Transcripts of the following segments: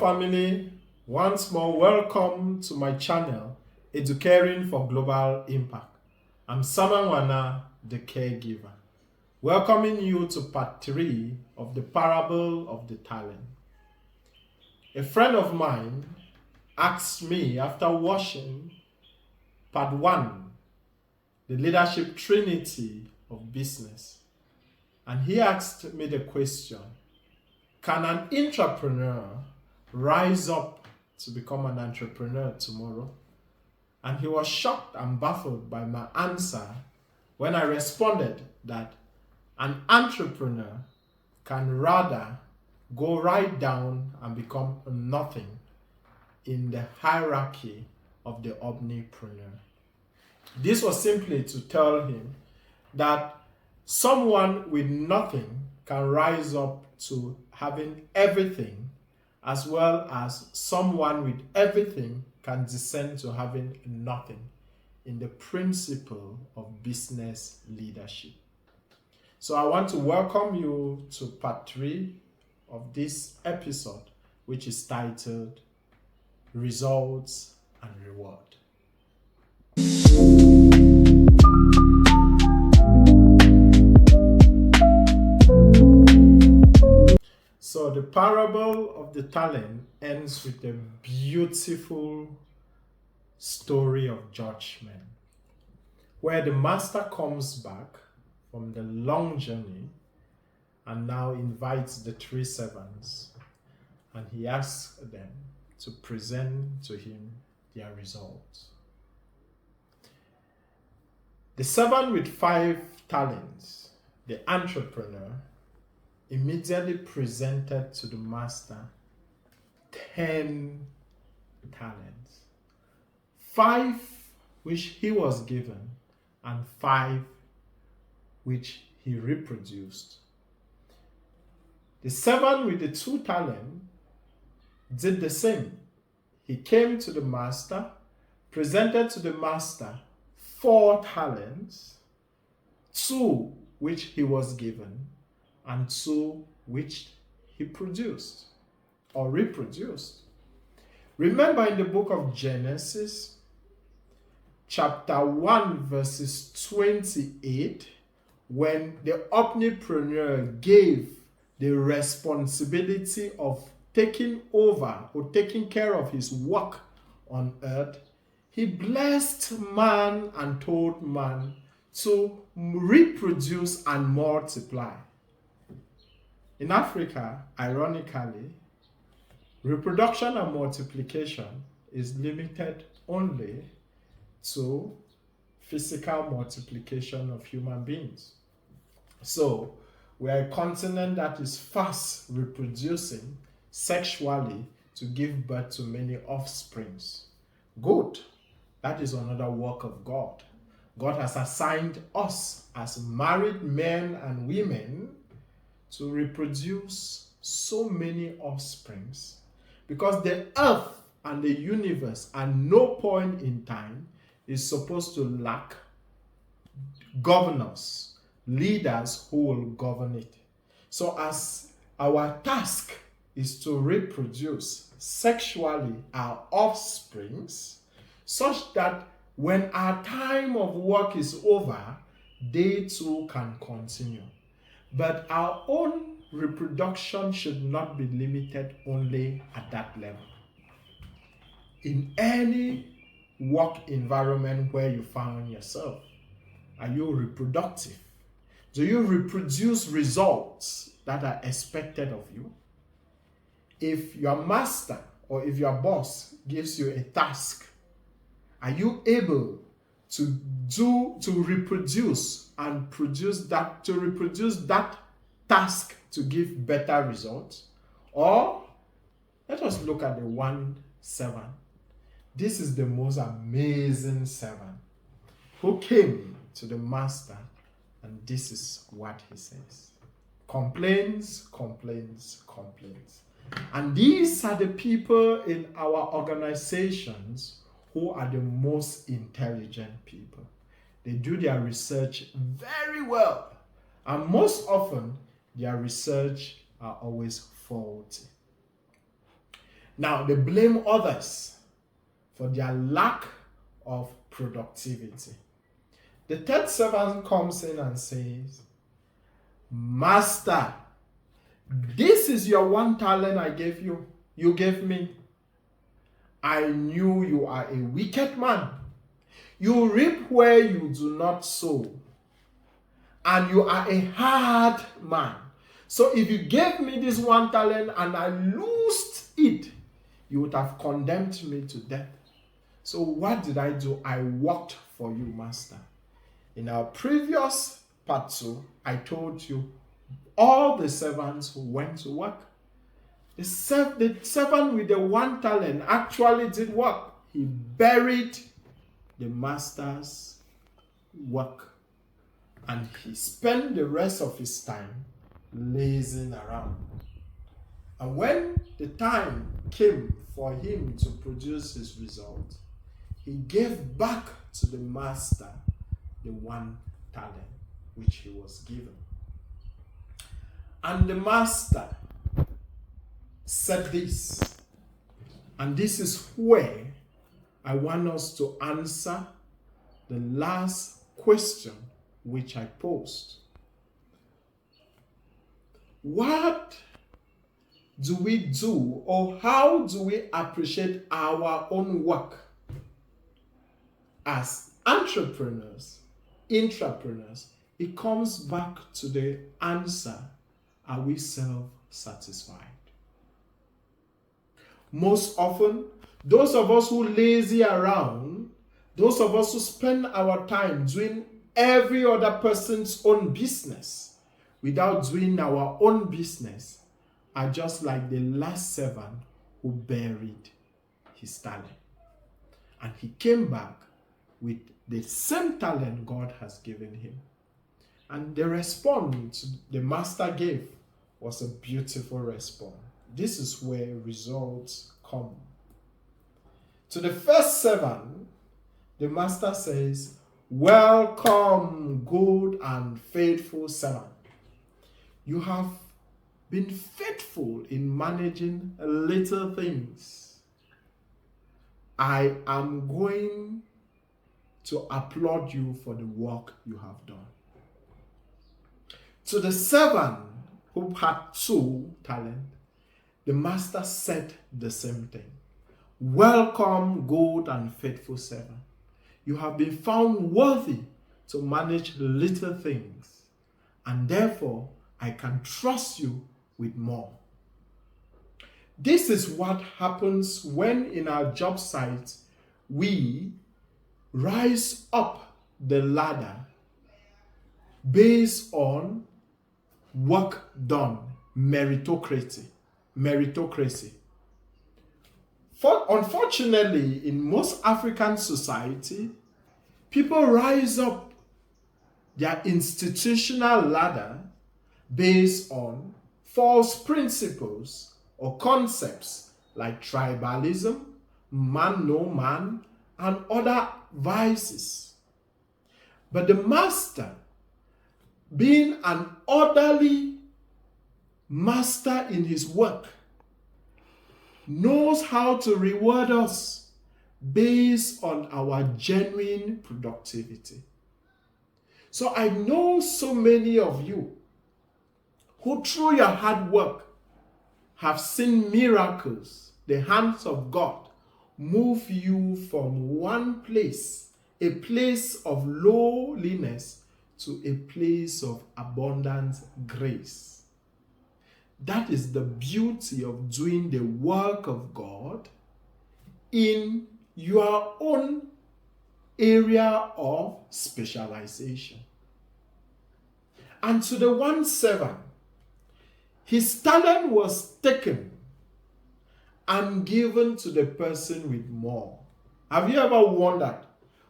family, once more welcome to my channel, Educating for Global Impact. I'm Saman Wana, the caregiver, welcoming you to part 3 of the parable of the talent. A friend of mine asked me after watching part 1, the leadership trinity of business, and he asked me the question, can an entrepreneur rise up to become an entrepreneur tomorrow? And he was shocked and baffled by my answer when I responded that an entrepreneur can rather go right down and become nothing in the hierarchy of the omnipreneur. This was simply to tell him that someone with nothing can rise up to having everything, as well as someone with everything can descend to having nothing in the principle of business leadership. So I want to welcome you to part 3 of this episode, which is titled Results and Reward. So the parable of the talent ends with a beautiful story of judgment, where the master comes back from the long journey and now invites the 3 servants, and he asks them to present to him their results. The servant with 5 talents, the entrepreneur, immediately presented to the master 10 talents. 5 which he was given, and 5 which he reproduced. The servant with the 2 talents did the same. He came to the master, presented to the master 4 talents, 2 which he was given, and 2 which he produced or reproduced. Remember in the book of Genesis, chapter 1, verses 28, when the omnipreneur gave the responsibility of taking over or taking care of his work on earth, he blessed man and told man to reproduce and multiply. In Africa, ironically, reproduction and multiplication is limited only to physical multiplication of human beings. So, we are a continent that is fast reproducing sexually to give birth to many offsprings. Good. That is another work of God. God has assigned us as married men and women to reproduce so many offsprings, because the earth and the universe at no point in time is supposed to lack governors, leaders who will govern it. So as our task is to reproduce sexually our offsprings, such that when our time of work is over, they too can continue. But our own reproduction should not be limited only at that level. In any work environment where you find yourself, are you reproductive? Do you reproduce results that are expected of you? If your master or if your boss gives you a task, are you able to reproduce and produce that, to reproduce that task to give better results? Or let us look at the 1 servant. This is the most amazing servant who came to the master, and this is what he says. Complaints, complaints, complaints. And these are the people in our organizations who are the most intelligent people. They do their research very well, and most often their research are always faulty. Now they blame others for their lack of productivity. The third servant comes in and says, Master, this is your 1 talent I gave you. You gave me. I knew you are a wicked man. You reap where you do not sow. And you are a hard man. So if you gave me this 1 talent and I lost it, you would have condemned me to death. So what did I do? I worked for you, master. In our previous part 2, I told you all the servants who went to work. The servant with the 1 talent actually did work. He buried the master's work. And he spent the rest of his time lazing around. And when the time came for him to produce his result, he gave back to the master the 1 talent which he was given. And the master said this, and this is where I want us to answer the last question which I posed. What do we do, or how do we appreciate our own work as entrepreneurs, intrapreneurs? It comes back to the answer, are we self-satisfied? Most often, those of us who lazy around, those of us who spend our time doing every other person's own business without doing our own business, are just like the last servant who buried his talent. And he came back with the same talent God has given him. And the response the master gave was a beautiful response. This is where results come. To the first servant, the master says, "Welcome, good and faithful servant. You have been faithful in managing little things. I am going to applaud you for the work you have done." To the servant who had 2 talents, the master said the same thing. "Welcome, good and faithful servant. You have been found worthy to manage little things, and therefore I can trust you with more." This is what happens when in our job sites we rise up the ladder based on work done, meritocracy. Unfortunately, in most African society, people rise up their institutional ladder based on false principles or concepts like tribalism, man no man, and other vices. But the master, being an orderly master in his work, knows how to reward us based on our genuine productivity. So I know so many of you who through your hard work have seen miracles, the hands of God move you from one place, a place of lowliness, to a place of abundant grace. That is the beauty of doing the work of God in your own area of specialization. And to the 1 servant, his talent was taken and given to the person with more. Have you ever wondered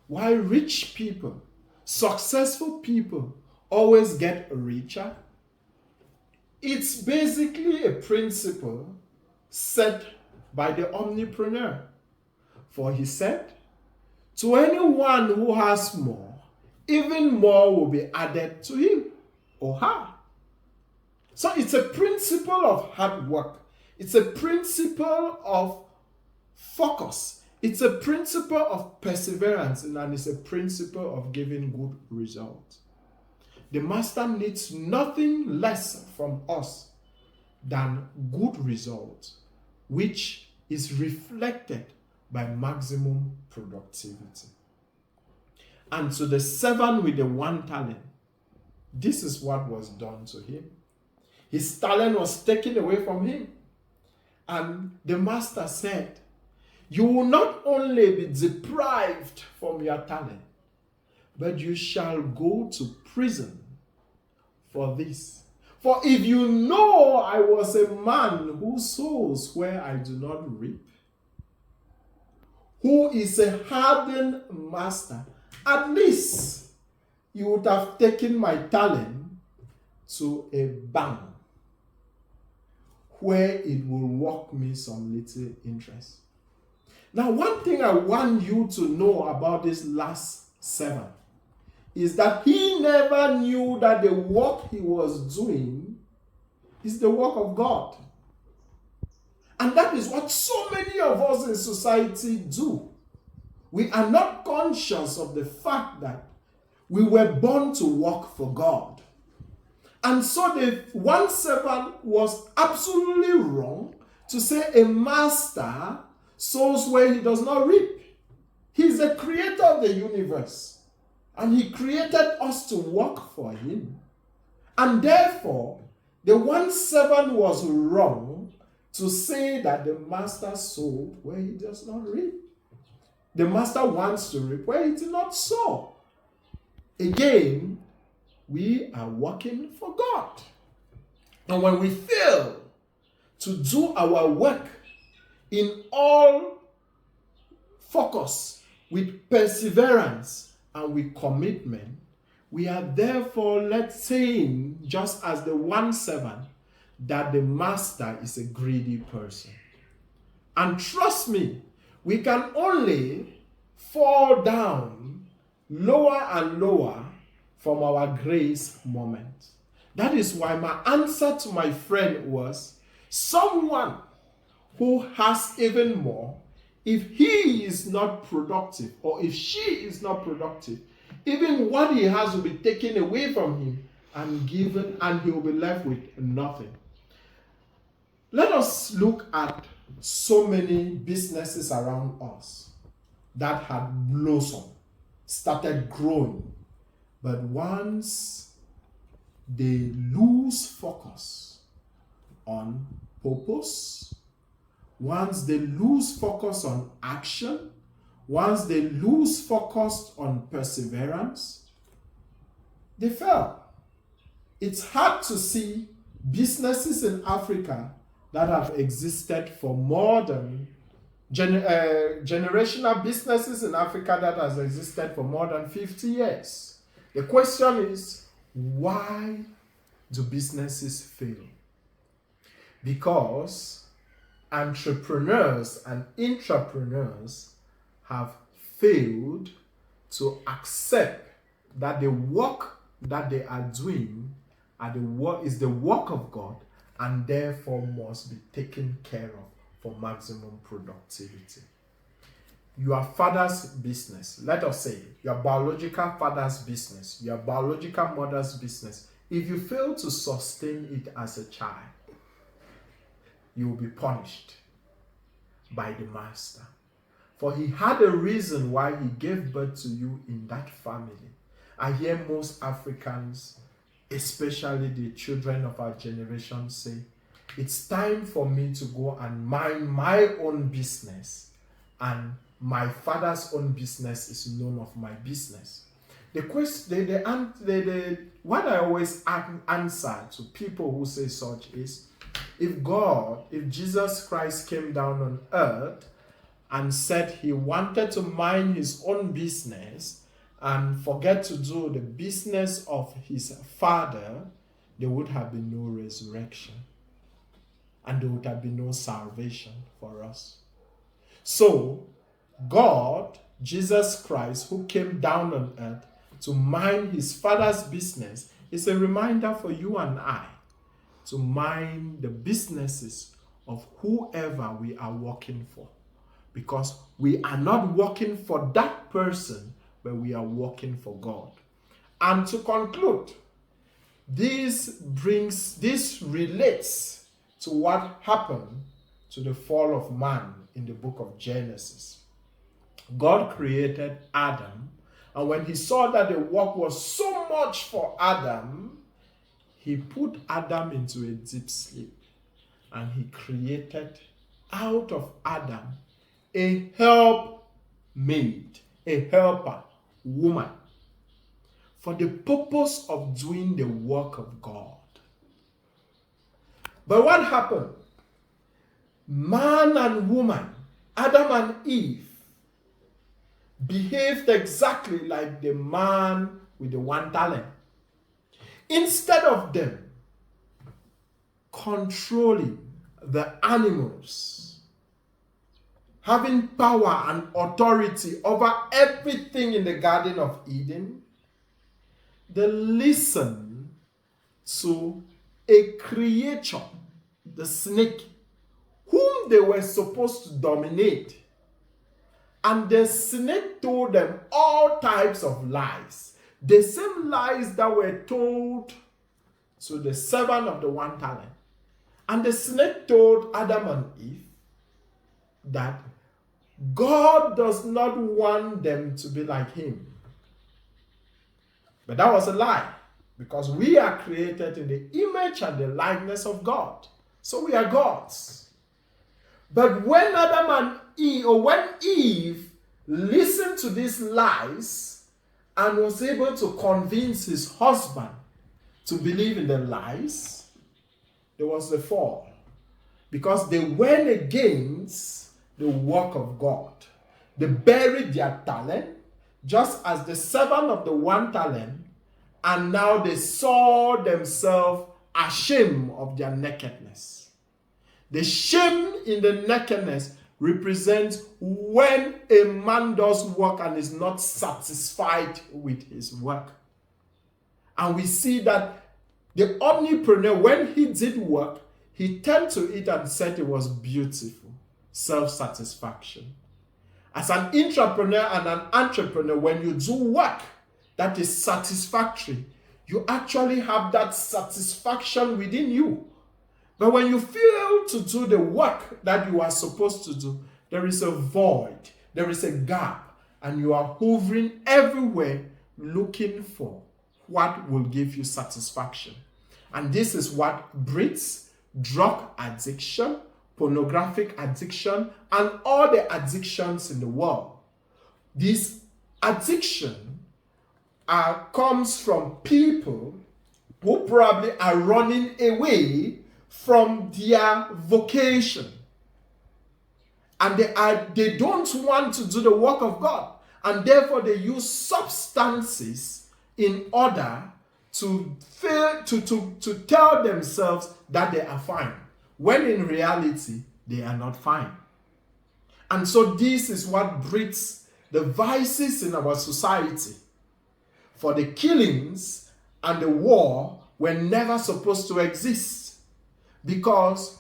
why rich people, successful people always get richer? It's basically a principle set by the omnipreneur. For he said, "To anyone who has more, even more will be added to him or her." So it's a principle of hard work. It's a principle of focus. It's a principle of perseverance, and it's a principle of giving good results. The master needs nothing less from us than good results, which is reflected by maximum productivity. And to the servant with the 1 talent, this is what was done to him. His talent was taken away from him. And the master said, you will not only be deprived from your talent, but you shall go to prison for this. For if you know I was a man who sows where I do not reap, who is a hardened master, at least you would have taken my talent to a bank where it will work me some little interest. Now, one thing I want you to know about this last servant is that he never knew that the work he was doing is the work of God. And that is what so many of us in society do. We are not conscious of the fact that we were born to work for God. And so the 1 servant was absolutely wrong to say a master sows where he does not reap. He is the creator of the universe. And he created us to work for him. And therefore, the 1 servant was wrong to say that the master sowed where he does not reap. The master wants to reap where he did not sow. Again, we are working for God. And when we fail to do our work in all focus, with perseverance and with commitment, we are therefore led saying, just as the 1 servant, that the master is a greedy person. And trust me, we can only fall down lower and lower from our grace moment. That is why my answer to my friend was, someone who has even more, if he is not productive or if she is not productive, even what he has will be taken away from him and given, and he will be left with nothing. Let us look at so many businesses around us that had blossomed, started growing, but once they lose focus on purpose, once they lose focus on action, once they lose focus on perseverance, they fail. It's hard to see businesses in Africa that have existed for more than generational businesses in Africa that has existed for more than 50 years. The question is, why do businesses fail? Because entrepreneurs and intrapreneurs have failed to accept that the work that they are doing is the work of God, and therefore must be taken care of for maximum productivity. Your father's business, let us say, your biological father's business, your biological mother's business, if you fail to sustain it as a child, you will be punished by the master. For he had a reason why he gave birth to you in that family. I hear most Africans, especially the children of our generation, say, it's time for me to go and mind my own business, and my father's own business is none of my business. The question, what I always answer to people who say such is, if Jesus Christ came down on earth and said he wanted to mind his own business and forget to do the business of his Father, there would have been no resurrection. And there would have been no salvation for us. So, God, Jesus Christ, who came down on earth to mind his Father's business, is a reminder for you and I to mind the businesses of whoever we are working for. Because we are not working for that person, but we are working for God. And to conclude, this relates to what happened to the fall of man in the book of Genesis. God created Adam, and when he saw that the work was so much for Adam, he put Adam into a deep sleep, and he created out of Adam a helpmate, a helper, woman, for the purpose of doing the work of God. But what happened? Man and woman, Adam and Eve, behaved exactly like the man with the 1 talent. Instead of them controlling the animals, having power and authority over everything in the Garden of Eden, they listened to a creature, the snake, whom they were supposed to dominate. And the snake told them all types of lies. The same lies that were told to the servant of the 1 talent. And the snake told Adam and Eve that God does not want them to be like him. But that was a lie, because we are created in the image and the likeness of God. So we are gods. But when Adam and Eve, or when Eve listened to these lies and was able to convince his husband to believe in the lies, there was the fall. Because they went against the work of God. They buried their talent, just as the servant of the 1 talent, and now they saw themselves ashamed of their nakedness. The shame in the nakedness represents when a man does work and is not satisfied with his work. And we see that the omnipreneur, when he did work, he turned to it and said it was beautiful. Self-satisfaction. As an intrapreneur and an entrepreneur, when you do work that is satisfactory, you actually have that satisfaction within you. But when you fail to do the work that you are supposed to do, there is a void, there is a gap, and you are hovering everywhere looking for what will give you satisfaction. And this is what breeds drug addiction, pornographic addiction, and all the addictions in the world. This addiction comes from people who probably are running away from their vocation. And they don't want to do the work of God. And therefore they use substances in order to tell themselves that they are fine, when in reality they are not fine. And so this is what breeds the vices in our society. For the killings and the war were never supposed to exist, because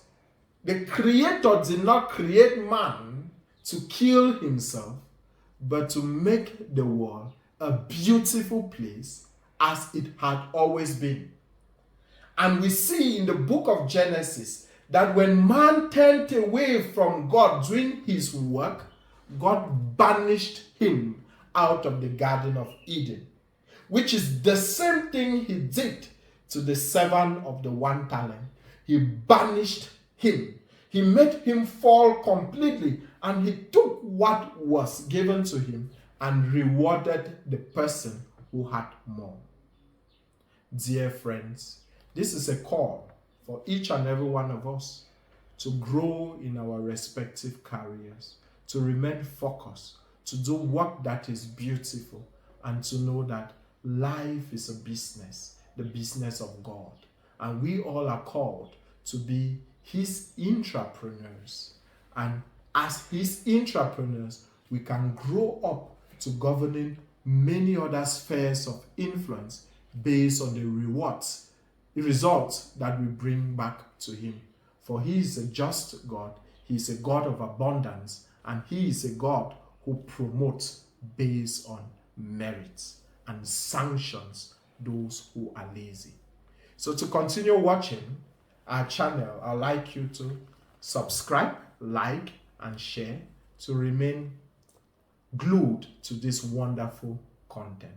the Creator did not create man to kill himself, but to make the world a beautiful place as it had always been. And we see in the book of Genesis that when man turned away from God doing his work, God banished him out of the Garden of Eden, which is the same thing he did to the servant of the 1 talent. He banished him. He made him fall completely, and he took what was given to him and rewarded the person who had more. Dear friends, this is a call for each and every one of us to grow in our respective careers, to remain focused, to do work that is beautiful, and to know that life is a business, the business of God. And we all are called to be his intrapreneurs. And as his intrapreneurs, we can grow up to governing many other spheres of influence based on the results that we bring back to him. For For he is a just God, he is a God of abundance, and he is a God who promotes based on merits and sanctions those who are lazy. So to continue watching our channel, I'd like you to subscribe, like, and share to remain glued to this wonderful content.